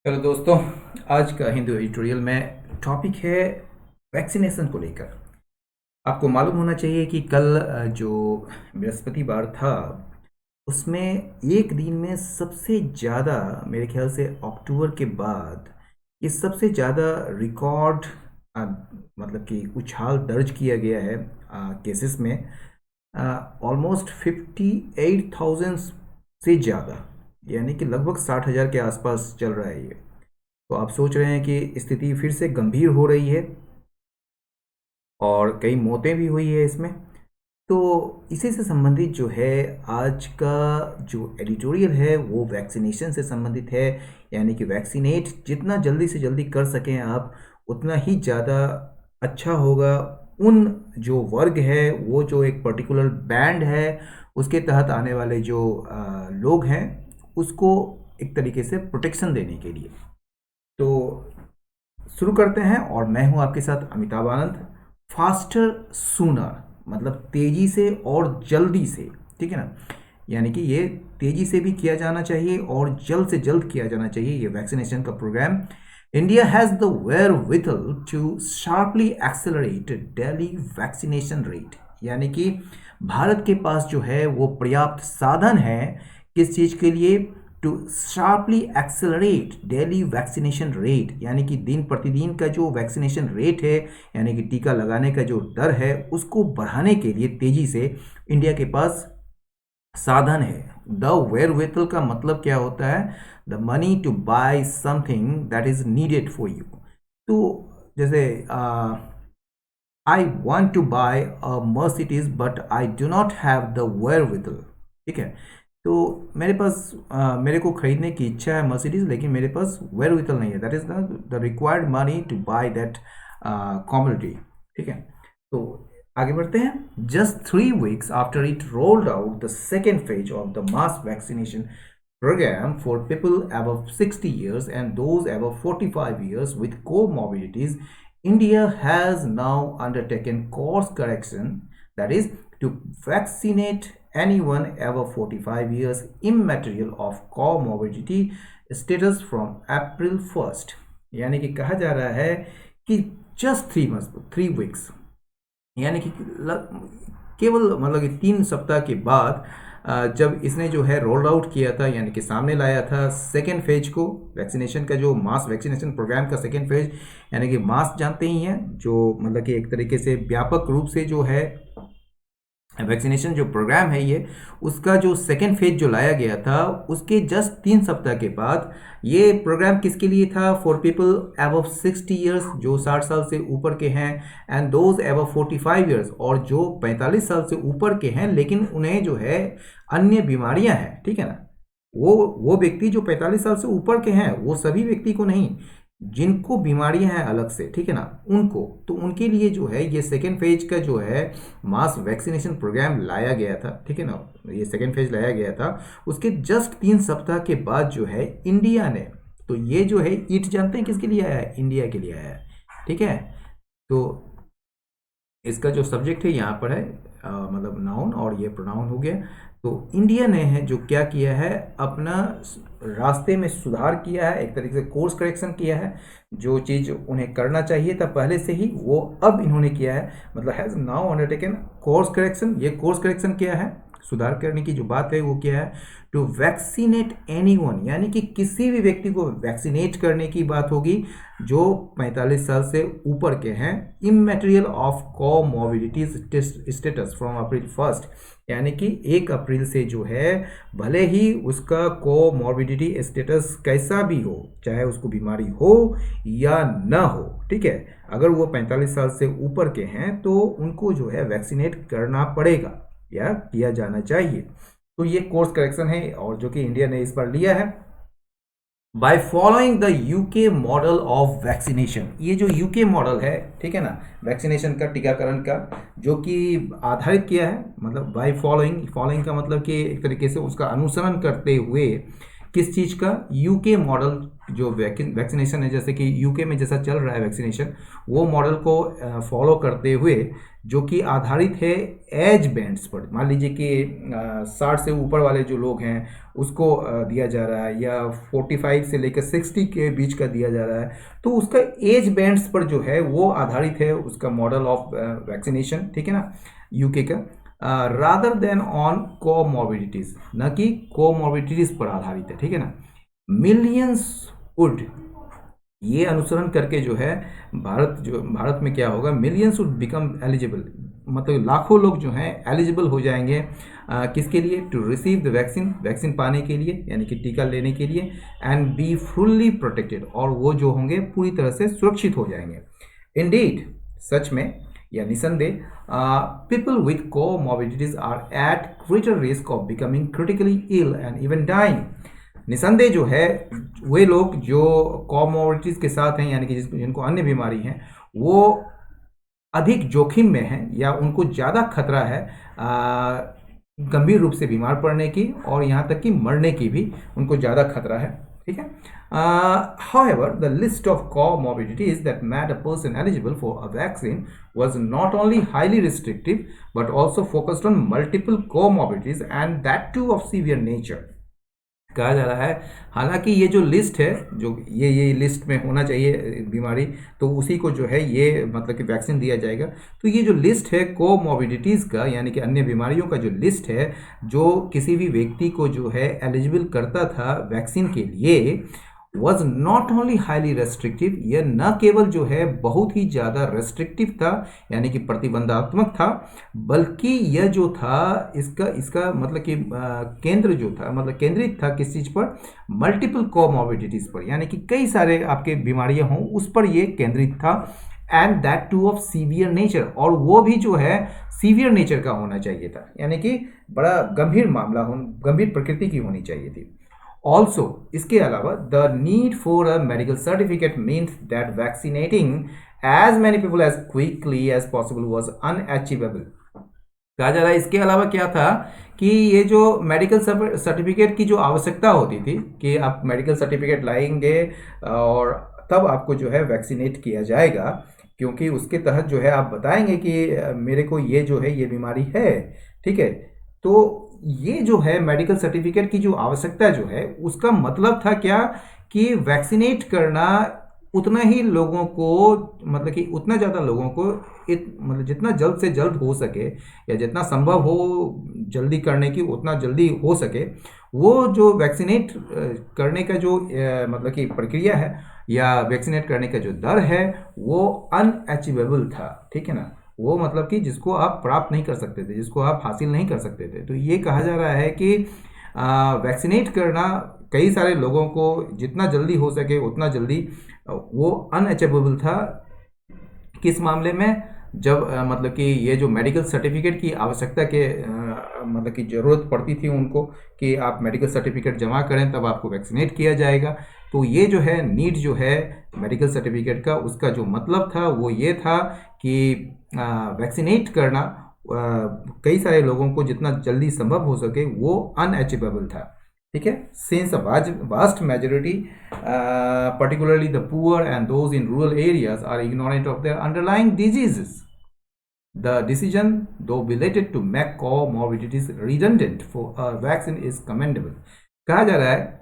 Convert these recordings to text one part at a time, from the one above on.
Hello दोस्तों। आज का हिंदू एडिटोरियल में टॉपिक है वैक्सीनेशन को लेकर। आपको मालूम होना चाहिए कि कल जो बृहस्पतिवार था उसमें एक दिन में सबसे ज़्यादा, मेरे ख्याल से अक्टूबर के बाद ये सबसे ज़्यादा रिकॉर्ड मतलब कि उछाल दर्ज किया गया है केसेस में। ऑलमोस्ट 58,000 से ज़्यादा, यानी कि लगभग 60,000 के आसपास चल रहा है ये। तो आप सोच रहे हैं कि स्थिति फिर से गंभीर हो रही है और कई मौतें भी हुई है इसमें। तो इसी से संबंधित जो है आज का जो एडिटोरियल है वो वैक्सीनेशन से संबंधित है। यानी कि वैक्सीनेट जितना जल्दी से जल्दी कर सकें आप, उतना ही ज़्यादा अच्छा होगा। उन जो वर्ग है, वो जो एक पर्टिकुलर बैंड है, उसके तहत आने वाले जो लोग हैं, उसको एक तरीके से प्रोटेक्शन देने के लिए। तो शुरू करते हैं और मैं हूं आपके साथ अमिताभ आनंद। फास्टर सूनर मतलब तेजी से और जल्दी से, ठीक है ना। यानी कि ये तेजी से भी किया जाना चाहिए और जल्द से जल्द किया जाना चाहिए ये वैक्सीनेशन का programme. India has the wherewithal to sharply accelerate daily vaccination rate. यानी कि भारत के पास जो है वो पर्याप्त साधन है किस चीज़ के लिए? To sharply accelerate daily vaccination rate, यानी कि दिन प्रतिदिन का जो वैक्सीनेशन रेट है, यानी कि टीका लगाने का जो दर है, उसको बढ़ाने के लिए तेजी से इंडिया के पास साधन है। द वेयरवेथल का मतलब क्या होता है? The money to buy something that is needed for you. तो जैसे I want to buy a Mercedes but I do not have the wherewithal. ठीक है, तो मेरे पास मेरे को खरीदने की इच्छा है मर्सिडीज, लेकिन मेरे पास वेयरविथल नहीं है। That is the required money to buy that commodity. ठीक है, तो आगे बढ़ते हैं। Just 3 weeks after it rolled out the second phase of the mass vaccination program for people above 60 years and those above 45 years with comorbidities, India has now undertaken course correction, that is to vaccinate anyone above 45 years immaterial of comorbidity status from April 1st। यानी कि कहा जा रहा है कि just 3 months, 3 weeks, यानी कि केवल मतलब कि 3 सप्ताह के बाद जब इसने जो है रोल आउट किया था, यानी कि सामने लाया था सेकेंड फेज को, वैक्सीनेशन का जो मास वैक्सीनेशन प्रोग्राम का सेकेंड फेज। यानी कि मास जानते ही हैं, जो मतलब कि एक तरीके से व्यापक रूप से जो है वैक्सीनेशन जो प्रोग्राम है ये, उसका जो सेकेंड फेज जो लाया गया था, उसके जस्ट 3 सप्ताह के बाद ये प्रोग्राम किसके लिए था? फॉर पीपल अबव 60 ईयर्स, जो 60 साल से ऊपर के हैं, एंड दोज अबव 45 ईयर्स, और जो 45 साल से ऊपर के हैं लेकिन उन्हें जो है अन्य बीमारियां हैं। ठीक है ना, वो व्यक्ति जो 45 साल से ऊपर के हैं, वो सभी व्यक्ति को नहीं, जिनको बीमारियां हैं अलग से, ठीक है ना, उनको, तो उनके लिए जो है ये सेकेंड फेज का जो है मास वैक्सीनेशन प्रोग्राम लाया गया था। ठीक है ना, ये सेकेंड फेज लाया गया था। उसके जस्ट 3 सप्ताह के बाद जो है इंडिया ने, तो ये जो है ईट जानते हैं किसके लिए आया है? इंडिया के लिए आया है। ठीक है, तो इसका जो सब्जेक्ट है यहाँ पर है मतलब नाउन, और ये प्रोनाउन हो गया। तो इंडिया ने है जो क्या किया है, अपना रास्ते में सुधार किया है, एक तरीके से कोर्स करेक्शन किया है। जो चीज़ उन्हें करना चाहिए था पहले से ही, वो अब इन्होंने किया है, मतलब has now undertaken course correction. ये कोर्स करेक्शन क्या है, सुधार करने की जो बात है वो क्या है? टू वैक्सीनेट एनीवन, यानी कि किसी भी व्यक्ति को वैक्सीनेट करने की बात होगी जो 45 साल से ऊपर के हैं, इमैटेरियल of comorbidities status from April 1st, यानी कि 1 अप्रैल से जो है, भले ही उसका कोमोर्बिडिटी स्टेटस कैसा भी हो, चाहे उसको बीमारी हो या ना हो, ठीक है, अगर वो 45 साल से ऊपर के हैं तो उनको जो है वैक्सीनेट करना पड़ेगा या किया जाना चाहिए। तो ये कोर्स करेक्शन है, और जो कि इंडिया ने इस पर लिया है by following the UK model of vaccination. ये जो यूके मॉडल है, ठीक है ना, वैक्सीनेशन का, टीकाकरण का, जो कि आधारित किया है, मतलब बाय फॉलोइंग, फॉलोइंग का मतलब कि एक तरीके से उसका अनुसरण करते हुए किस चीज़ का? यूके मॉडल जो वैक्सीनेशन है, जैसे कि यूके में जैसा चल रहा है वैक्सीनेशन, वो मॉडल को फॉलो करते हुए, जो कि आधारित है एज बैंड्स पर। मान लीजिए कि 60 से ऊपर वाले जो लोग हैं उसको दिया जा रहा है, या 45 से लेकर 60 के बीच का दिया जा रहा है। तो उसका एज बैंड्स पर जो है वो आधारित है उसका मॉडल ऑफ वैक्सीनेशन, ठीक है ना, यूके का, रादर देन ऑन कोमॉर्बिडिटीज, न कि कोमॉर्बिडिटीज पर आधारित है, ठीक है ना। मिलियंस वुड, ये अनुसरण करके जो है भारत में क्या होगा, मिलियंस वुड बिकम एलिजिबल, मतलब लाखों लोग जो हैं एलिजिबल हो जाएंगे किसके लिए? टू रिसीव द वैक्सीन पाने के लिए, यानी कि टीका लेने के लिए, एंड बी फुल्ली प्रोटेक्टेड, और वो जो होंगे पूरी तरह से सुरक्षित हो जाएंगे। इंडीड, सच में या निसंदेह, people with comorbidities are at greater risk of becoming critically ill and even dying. निसंदेह जो है वे लोग जो कोमॉर्बिडिटीज के साथ हैं, यानी कि जिनको अन्य बीमारी हैं, वो अधिक जोखिम में हैं, या उनको ज़्यादा खतरा है गंभीर रूप से बीमार पड़ने की, और यहाँ तक कि मरने की भी उनको ज़्यादा खतरा है, ठीक है। However, the list of comorbidities that made a person eligible for a vaccine was not only highly restrictive but also focused on multiple comorbidities, and that too of severe nature. कहा जा रहा है, हालांकि ये जो लिस्ट है, जो ये लिस्ट में होना चाहिए बीमारी, तो उसी को जो है ये मतलब कि वैक्सीन दिया जाएगा। तो ये जो लिस्ट है कोमॉर्बिडिटीज़ का, यानी कि अन्य बीमारियों का जो लिस्ट है, जो किसी भी व्यक्ति को जो है एलिजिबल करता था वैक्सीन के लिए, was not only highly restrictive, यह न केवल जो है बहुत ही ज़्यादा रेस्ट्रिक्टिव था, यानी कि प्रतिबंधात्मक था, बल्कि यह जो था इसका मतलब कि केंद्र जो था, मतलब केंद्रित था किस चीज़ पर? मल्टीपल कोमॉर्बिडिटीज़ पर, यानी कि कई सारे आपके बीमारियां हों उस पर यह केंद्रित था, and that two of severe nature, और वो भी जो है सीवियर नेचर का होना चाहिए था, यानी कि बड़ा गंभीर मामला हो, गंभीर प्रकृति की होनी चाहिए थी। ऑल्सो, इसके अलावा, the need for a medical certificate means that vaccinating as many people as quickly as possible was unachievable. कहा जा रहा है इसके अलावा क्या था कि ये जो मेडिकल सर्टिफिकेट की जो आवश्यकता होती थी कि आप मेडिकल सर्टिफिकेट लाएंगे और तब आपको जो है वैक्सीनेट किया जाएगा, क्योंकि उसके तहत जो है आप बताएंगे कि मेरे को ये जो है ये बीमारी है, ठीक है। तो ये जो है मेडिकल सर्टिफिकेट की जो आवश्यकता जो है, उसका मतलब था क्या कि वैक्सीनेट करना उतना ही लोगों को, मतलब कि उतना ज़्यादा लोगों को मतलब जितना जल्द से जल्द हो सके, या जितना संभव हो जल्दी करने की उतना जल्दी हो सके, वो जो वैक्सीनेट करने का जो मतलब कि प्रक्रिया है, या वैक्सीनेट करने का जो दर है, वो अनअचीवेबल था, ठीक है ना। वो मतलब कि जिसको आप प्राप्त नहीं कर सकते थे, जिसको आप हासिल नहीं कर सकते थे। तो ये कहा जा रहा है कि वैक्सीनेट करना कई सारे लोगों को जितना जल्दी हो सके उतना जल्दी, वो अनअचीवेबल था। किस मामले में? जब मतलब कि ये जो मेडिकल सर्टिफिकेट की आवश्यकता के मतलब कि ज़रूरत पड़ती थी उनको कि आप मेडिकल सर्टिफिकेट जमा करें तब आपको वैक्सीनेट किया जाएगा। तो ये जो है नीड जो है मेडिकल सर्टिफिकेट का, उसका जो मतलब था वो ये था कि वैक्सीनेट करना कई सारे लोगों को जितना जल्दी संभव हो सके वो अनअचीवेबल था, ठीक है। Since a vast majority particularly the poor and those in rural areas are ignorant of their underlying diseases, the decision, though belated, to make comorbidities redundant for a vaccine is commendable। कहा जा रहा है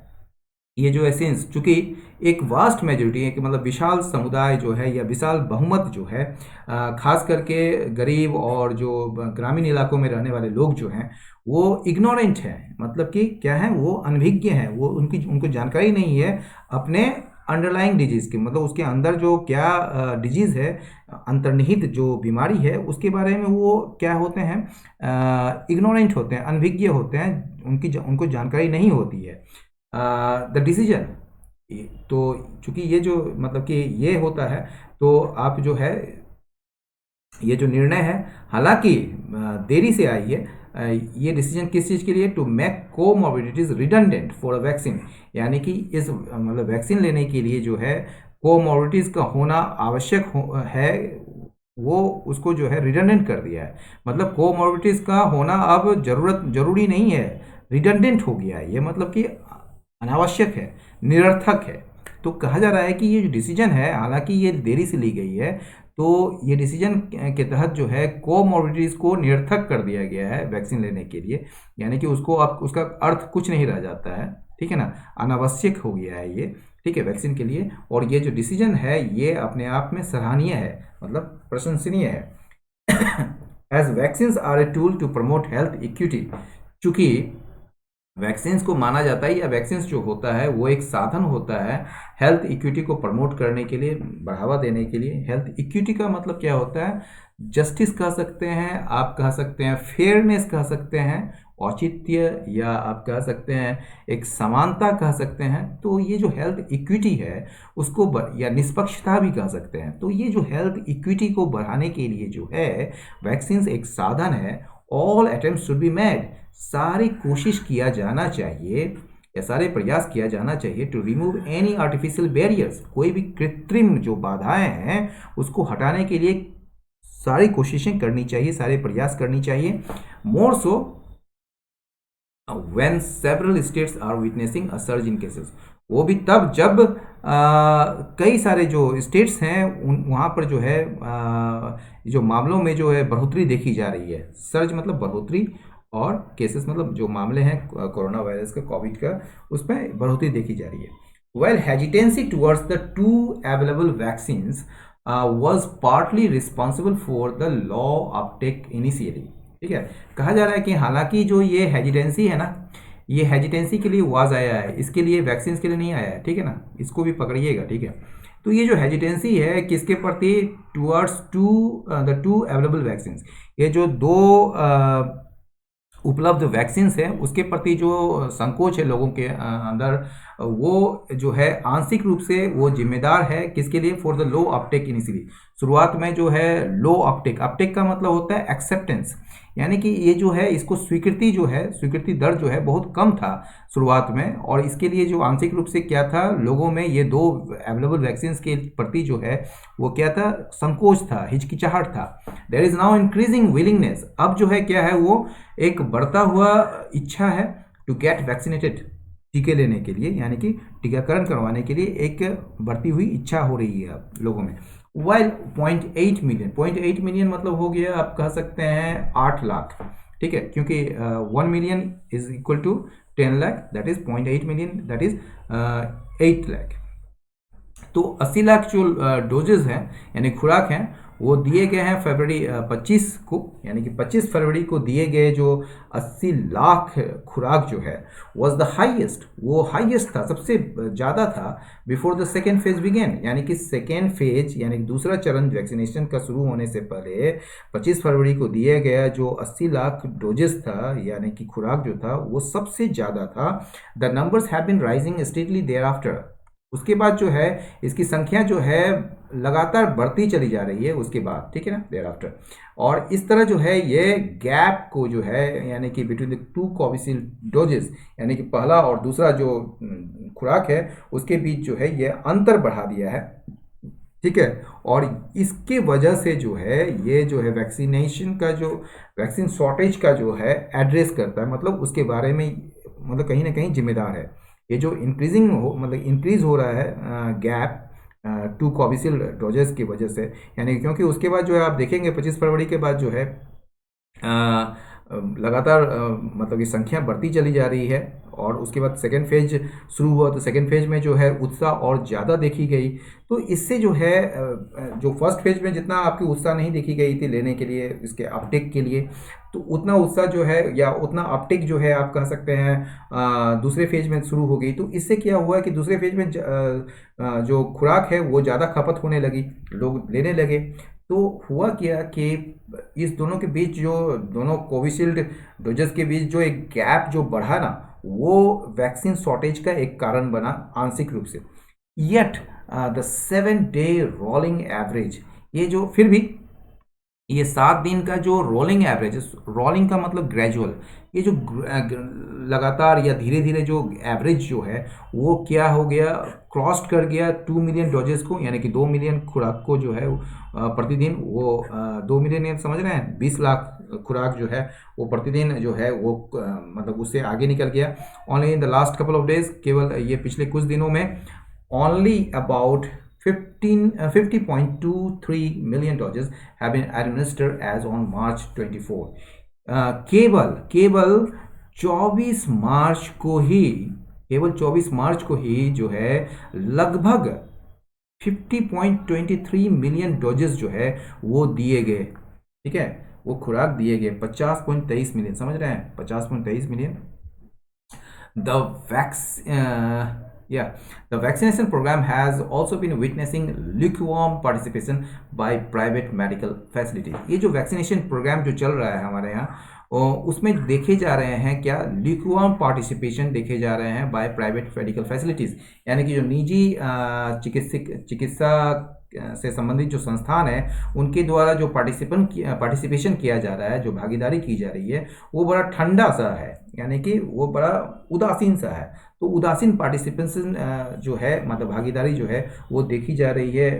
ये जो essence, चूंकि एक vast majority है कि मतलब विशाल समुदाय जो है या विशाल बहुमत जो है, खास करके गरीब और जो ग्रामीण इलाकों में रहने वाले लोग जो हैं वो इग्नोरेंट हैं, मतलब कि क्या है, वो अनभिज्ञ हैं, वो उनको जानकारी नहीं है अपने अंडरलाइंग डिजीज़ की, मतलब उसके अंदर जो क्या डिजीज़ है, अंतर्निहित जो बीमारी है उसके बारे में वो क्या होते हैं, इग्नोरेंट होते हैं, अनभिज्ञ होते हैं, उनको जानकारी नहीं होती है। द डिसीजन, तो चूंकि ये जो मतलब कि ये होता है, तो आप जो है ये जो निर्णय है, हालांकि देरी से आई है, ये डिसीजन किस चीज़ के लिए? To make comorbidities redundant for a vaccine, यानी कि इस मतलब वैक्सीन लेने के लिए जो है कोमॉर्बिडिटीज का होना आवश्यक है, वो उसको जो है रिडंडेंट कर दिया है। मतलब कोमॉर्बिडिटीज का होना अब जरूरी नहीं है, रिडंडेंट हो गया है। ये मतलब कि अनावश्यक है, निरर्थक है। तो कहा जा रहा है कि ये जो डिसीजन है, हालांकि ये देरी से ली गई है, तो ये डिसीजन के तहत जो है कोमॉर्बिडिटीज़ को निरर्थक कर दिया गया है वैक्सीन लेने के लिए, यानी कि उसको अब उसका अर्थ कुछ नहीं रह जाता है, ठीक है ना, अनावश्यक हो गया है ये, ठीक है, वैक्सीन के लिए। और ये जो डिसीजन है ये अपने आप में सराहनीय है, मतलब प्रशंसनीय है। As vaccines are a tool to promote health equity, चूंकि वैक्सीन्स को माना जाता है या वैक्सीन्स जो होता है वो एक साधन होता है हेल्थ इक्विटी को प्रमोट करने के लिए, बढ़ावा देने के लिए। हेल्थ इक्विटी का मतलब क्या होता है? जस्टिस कह सकते हैं, आप कह सकते हैं फेयरनेस कह सकते हैं, औचित्य, या आप कह सकते हैं एक समानता कह सकते हैं। तो ये जो हेल्थ इक्विटी है उसको या निष्पक्षता भी कह सकते हैं। तो ये जो हेल्थ इक्विटी को बढ़ाने के लिए जो है वैक्सीन्स एक साधन है। All attempts should be made, सारी कोशिश किया जाना चाहिए या सारे प्रयास किया जाना चाहिए to remove any artificial barriers, कोई भी कृत्रिम जो बाधाएं हैं उसको हटाने के लिए सारी कोशिशें करनी चाहिए, सारे प्रयास करनी चाहिए। More so when several states are witnessing a surge in cases, वो भी तब जब कई सारे जो स्टेट्स हैं वहाँ पर जो है जो मामलों में जो है बढ़ोतरी देखी जा रही है। सर्ज मतलब बढ़ोतरी, और केसेस मतलब जो मामले हैं कोरोना वायरस का, कोविड का, उसमें बढ़ोतरी देखी जा रही है। Well hesitancy towards the two available vaccines was partly responsible for the law uptake initially, ठीक है। कहा जा रहा है कि हालांकि जो ये हेजिटेंसी है ना, ये हेजिटेंसी के लिए वाज आया है, इसके लिए वैक्सीन के लिए नहीं आया है, ठीक है ना, इसको भी पकड़िएगा, ठीक है। तो ये जो हेजिटेंसी है किसके प्रति? Towards the two available vaccine, ये जो दो उपलब्ध वैक्सीन्स हैं उसके प्रति जो संकोच है लोगों के अंदर, वो जो है आंशिक रूप से वो जिम्मेदार है किसके लिए? For the low Uptake initially, शुरुआत में जो है लो अपटेक, अपटेक का मतलब होता है एक्सेप्टेंस, यानी कि ये जो है इसको स्वीकृति जो है, स्वीकृति दर जो है बहुत कम था शुरुआत में। और इसके लिए जो आंशिक रूप से क्या था, लोगों में ये दो अवेलेबल वैक्सीन के प्रति जो है वो क्या था? संकोच था, हिचकिचाहट था। There is now increasing willingness, अब जो है क्या है, वो एक बढ़ता हुआ इच्छा है टू गेट वैक्सीनेटेड, टीके लेने के लिए, यानी कि टीकाकरण करवाने के लिए एक बढ़ती हुई इच्छा हो रही है लोगों में। वाइल 0.8 मिलियन, 0.8 मिलियन मतलब हो गया आप कह सकते हैं 8 लाख, ठीक है, क्योंकि 1 million is equal to 10 lakh, that is 0.8 million, that is 8 lakh. तो 80 लाख जो डोजेज हैं यानी खुराक हैं वो दिए गए हैं फरवरी 25 को, यानी कि 25 फरवरी को दिए गए जो 80 लाख खुराक जो है वाज द हाईएस्ट, वो हाईएस्ट था, सबसे ज़्यादा था before the second phase began, यानी कि सेकेंड फेज यानी कि दूसरा चरण वैक्सीनेशन का शुरू होने से पहले 25 फरवरी को दिया गया जो 80 लाख डोजेस था यानी कि खुराक जो था वो सबसे ज़्यादा था। The numbers have been rising steadily thereafter, उसके बाद जो है इसकी संख्या जो है लगातार बढ़ती चली जा रही है उसके बाद, ठीक है ना, देयर आफ्टर। और इस तरह जो है ये गैप को जो है यानी कि between the two Covishield doses, यानी कि पहला और दूसरा जो खुराक है उसके बीच जो है ये अंतर बढ़ा दिया है, ठीक है। और इसके वजह से जो है ये जो है वैक्सीनेशन का जो वैक्सीन शॉर्टेज का जो है एड्रेस करता है, मतलब उसके बारे में मतलब कहीं ना कहीं जिम्मेदार है। ये जो मतलब इंक्रीज हो रहा है गैप टू कोविशील्ड डोजेस की वजह से, यानी क्योंकि उसके बाद जो है आप देखेंगे 25 फरवरी के बाद जो है लगातार मतलब कि संख्या बढ़ती चली जा रही है। और उसके बाद सेकेंड फेज शुरू हुआ तो सेकेंड फेज में जो है उत्साह और ज़्यादा देखी गई। तो इससे जो है जो फर्स्ट फेज में जितना आपकी उत्साह नहीं देखी गई थी लेने के लिए, इसके अपटेक के लिए, तो उतना उत्साह जो है या उतना अपटेक जो है आप कह सकते हैं दूसरे फेज में शुरू हो गई। तो इससे क्या हुआ कि दूसरे फेज में जो खुराक है वो ज़्यादा खपत होने लगी, लोग लेने लगे। तो हुआ क्या कि इस दोनों के बीच जो दोनों कोविशील्ड डोजेस के बीच जो एक गैप जो बढ़ा ना, वो वैक्सीन शॉर्टेज का एक कारण बना आंशिक रूप से। Yet the 7-day rolling average, ये जो फिर भी ये 7 दिन का जो रोलिंग एवरेज, रोलिंग का मतलब ग्रेजुअल, ये जो लगातार या धीरे धीरे जो एवरेज जो है वो क्या हो गया, क्रॉस कर गया 2 मिलियन डोजेस को, यानी कि 2 मिलियन खुराक को जो है प्रतिदिन वो 2 मिलियन समझ रहे हैं 20 लाख खुराक जो है वो प्रतिदिन जो है वो मतलब उससे आगे निकल गया। Only in the last couple of days, केवल ये पिछले कुछ दिनों में only about 50.23 million doses have been administered as on March 24। केवल 24 मार्च को ही जो है लगभग 50.23 मिलियन डोजेस जो है वो दिए गए, ठीक है, वो खुराक दिए गए 50.23 मिलियन, समझ रहे हैं, 50.23 million. The the vaccination program has also been witnessing lukewarm participation by private medical facilities। ये जो वैक्सीनेशन प्रोग्राम जो चल रहा है हमारे यहाँ उसमें देखे जा रहे हैं क्या, lukewarm पार्टिसिपेशन देखे जा रहे हैं बाय प्राइवेट मेडिकल फैसिलिटीज़, यानी कि जो निजी चिकित्सा से संबंधित जो संस्थान है उनके द्वारा जो पार्टिसिपेशन किया जा रहा है, जो भागीदारी की जा रही है वो बड़ा ठंडा सा है, यानी कि वो बड़ा उदासीन सा है। तो उदासीन पार्टिसिपेशन जो है मतलब भागीदारी जो है वो देखी जा रही है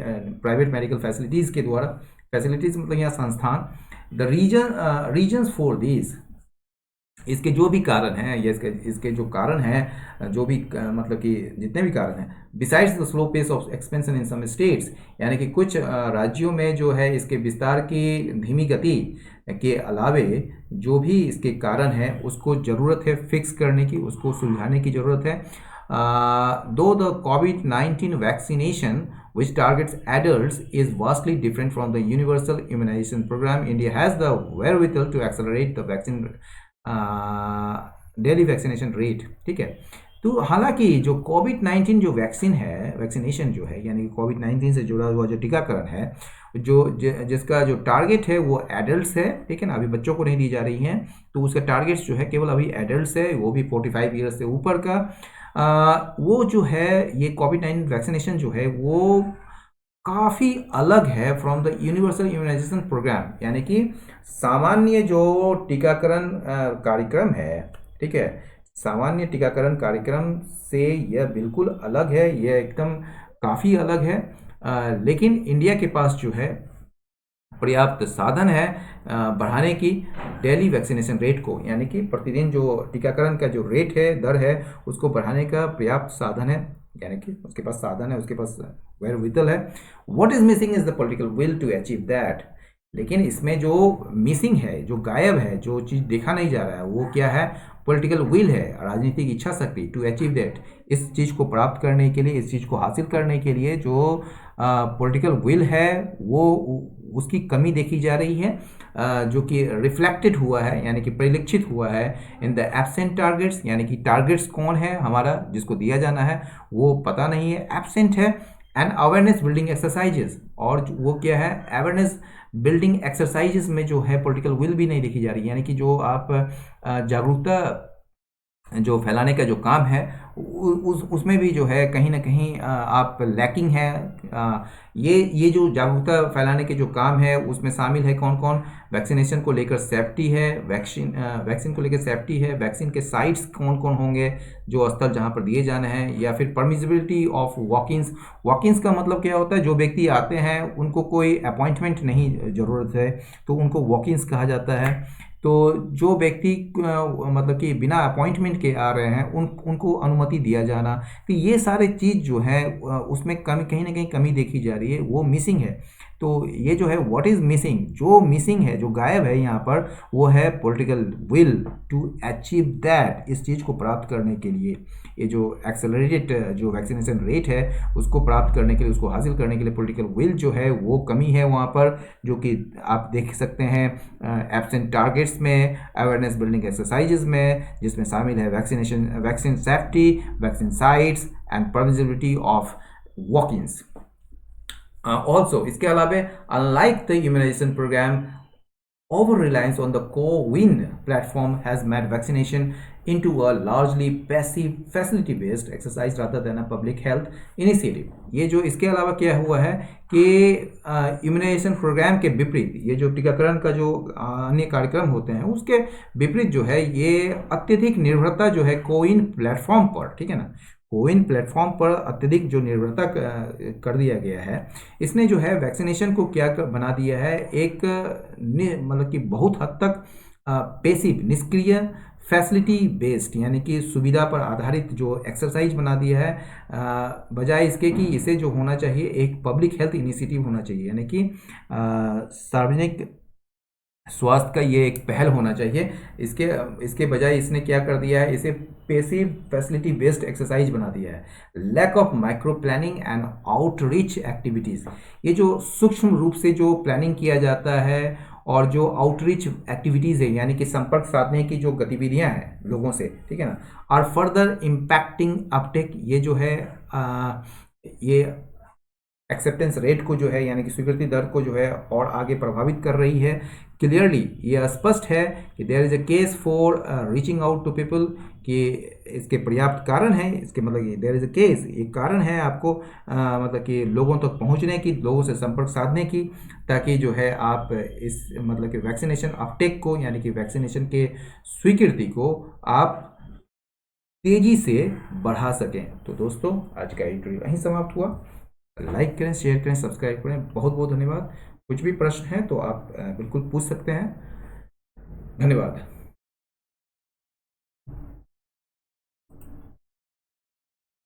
प्राइवेट मेडिकल फैसिलिटीज़ के द्वारा। फैसिलिटीज़ मतलब यहाँ संस्थान। द रीजन्स फॉर दिस, इसके जो भी कारण हैं या इसके जो कारण हैं, जो भी मतलब कि जितने भी कारण हैं, besides the slow pace of expansion in some states, यानी कि कुछ राज्यों में जो है इसके विस्तार की धीमी गति के अलावे जो भी इसके कारण है उसको ज़रूरत है फिक्स करने की, उसको सुलझाने की ज़रूरत है। Though the COVID-19 vaccination which targets adults is vastly different from the universal immunization program, India has the wherewithal to accelerate the vaccine daily vaccination rate, ठीक है। तो हालांकि जो कोविड-19 जो वैक्सीनेशन जो है यानी कि कोविड-19 से जुड़ा हुआ जो टीकाकरण है जिसका जो टारगेट है वो एडल्ट्स है, ठीक है ना, अभी बच्चों को नहीं दी जा रही हैं, तो उसका टारगेट जो है केवल अभी एडल्ट्स है, वो भी 45 ईयर्स से ऊपर का। वो जो है ये कोविड-19 वैक्सीनेशन जो है वो काफ़ी अलग है from the universal immunisation programme, यानी कि सामान्य जो टीकाकरण कार्यक्रम है, ठीक है, सामान्य टीकाकरण कार्यक्रम से यह बिल्कुल अलग है, यह एकदम काफ़ी अलग है। लेकिन इंडिया के पास जो है पर्याप्त साधन है बढ़ाने की डेली वैक्सीनेशन रेट को, यानी कि प्रतिदिन जो टीकाकरण का जो रेट है, दर है, उसको बढ़ाने का पर्याप्त साधन है, यानी कि उसके पास साधन है, उसके पास wherewithal है। What is missing is the political will to achieve that. लेकिन इसमें जो मिसिंग है, जो गायब है, जो चीज़ देखा नहीं जा रहा है वो क्या है, पॉलिटिकल विल है, राजनीतिक इच्छा शक्ति टू अचीव दैट। इस चीज़ को प्राप्त करने के लिए, इस चीज़ को हासिल करने के लिए जो पॉलिटिकल विल है वो उसकी कमी देखी जा रही है, जो कि रिफ्लेक्टेड हुआ है, यानी कि परिलक्षित हुआ है इन द एब्सेंट टारगेट्स, यानी कि टारगेट्स कौन है हमारा जिसको दिया जाना है वो पता नहीं है, एब्सेंट है। एंड अवेयरनेस बिल्डिंग एक्सरसाइजेस, और वो क्या है, अवेयरनेस बिल्डिंग एक्सरसाइजेस में जो है पॉलिटिकल विल भी नहीं देखी जा रही, यानी कि जो आप जागरूकता जो फैलाने का जो काम है उसमें भी जो है कहीं ना कहीं आप लैकिंग है। ये जो जागरूकता फैलाने के जो काम है उसमें शामिल है कौन कौन, वैक्सीनेशन को लेकर सेफ्टी है, वैक्सीन को लेकर सेफ्टी है, वैक्सीन के साइट्स कौन कौन होंगे जो स्थल जहां पर दिए जाने हैं, या फिर परमिजिबिलिटी ऑफ वॉकिंग्स का मतलब क्या होता है, जो व्यक्ति आते हैं उनको कोई अपॉइंटमेंट नहीं ज़रूरत है तो उनको वॉकिंग्स कहा जाता है। तो जो व्यक्ति मतलब कि बिना अपॉइंटमेंट के आ रहे हैं उनको अनुमति दिया जाना, तो ये सारे चीज़ जो है उसमें कमी, कहीं ना कहीं कमी देखी जा रही है, वो मिसिंग है। तो ये जो है व्हाट इज़ मिसिंग, जो मिसिंग है, जो गायब है यहाँ पर, वो है political will to achieve that. इस चीज़ को प्राप्त करने के लिए, ये जो एक्सेलरेटेड जो वैक्सीनेशन रेट है उसको प्राप्त करने के लिए, उसको हासिल करने के लिए पॉलिटिकल विल जो है वो कमी है वहाँ पर, जो कि आप देख सकते हैं एब्सेंट टारगेट्स में, अवेयरनेस बिल्डिंग एक्सरसाइजेज में, जिसमें शामिल है vaccine safety, vaccine sites and permissibility of walk ins. Also, इसके अलावा unlike the immunization program, over reliance on the Co-Win platform has made vaccination into a largely passive facility-based exercise rather than a public health initiative। ये जो इसके अलावा क्या हुआ है कि इम्यूनाइजेशन प्रोग्राम के विपरीत, ये जो टीकाकरण का जो अन्य कार्यक्रम होते हैं उसके विपरीत जो है ये अत्यधिक निर्भरता जो है कोविन प्लेटफॉर्म पर, ठीक है ना, कोविन प्लेटफॉर्म पर अत्यधिक जो निर्भरता कर दिया गया है, इसने जो है वैक्सीनेशन को क्या बना दिया है, एक मतलब कि बहुत हद तक पेसिव, निष्क्रिय, फैसिलिटी बेस्ड यानी कि सुविधा पर आधारित जो एक्सरसाइज बना दिया है, बजाय इसके कि इसे जो होना चाहिए एक पब्लिक हेल्थ इनिशिएटिव होना चाहिए, यानी कि सार्वजनिक स्वास्थ्य का ये एक पहल होना चाहिए। इसके इसके बजाय इसने क्या कर दिया है, इसे पेसिव फैसिलिटी बेस्ड एक्सरसाइज बना दिया है। Lack of micro planning and outreach activities, ये जो सूक्ष्म रूप से जो प्लानिंग किया जाता है और जो आउटरीच एक्टिविटीज़ है, यानी कि संपर्क साधने की जो गतिविधियां हैं लोगों से, ठीक है ना, और फर्दर इम्पैक्टिंग अपटेक, ये जो है ये एक्सेप्टेंस रेट को जो है, यानी कि स्वीकृति दर को जो है और आगे प्रभावित कर रही है। क्लियरली ये स्पष्ट है कि there is a case for reaching out to people, कि इसके पर्याप्त कारण है, इसके मतलब कि देयर इज अ केस, एक कारण है आपको मतलब कि लोगों तक पहुंचने की, लोगों से संपर्क साधने की, ताकि जो है आप इस मतलब कि वैक्सीनेशन अपटेक को, यानी कि वैक्सीनेशन के स्वीकृति को आप तेजी से बढ़ा सकें। तो दोस्तों आज का एडिटोरियल यहीं समाप्त हुआ। लाइक करें, शेयर करें, सब्सक्राइब करें। बहुत बहुत धन्यवाद। कुछ भी प्रश्न है तो आप बिल्कुल पूछ सकते हैं। धन्यवाद।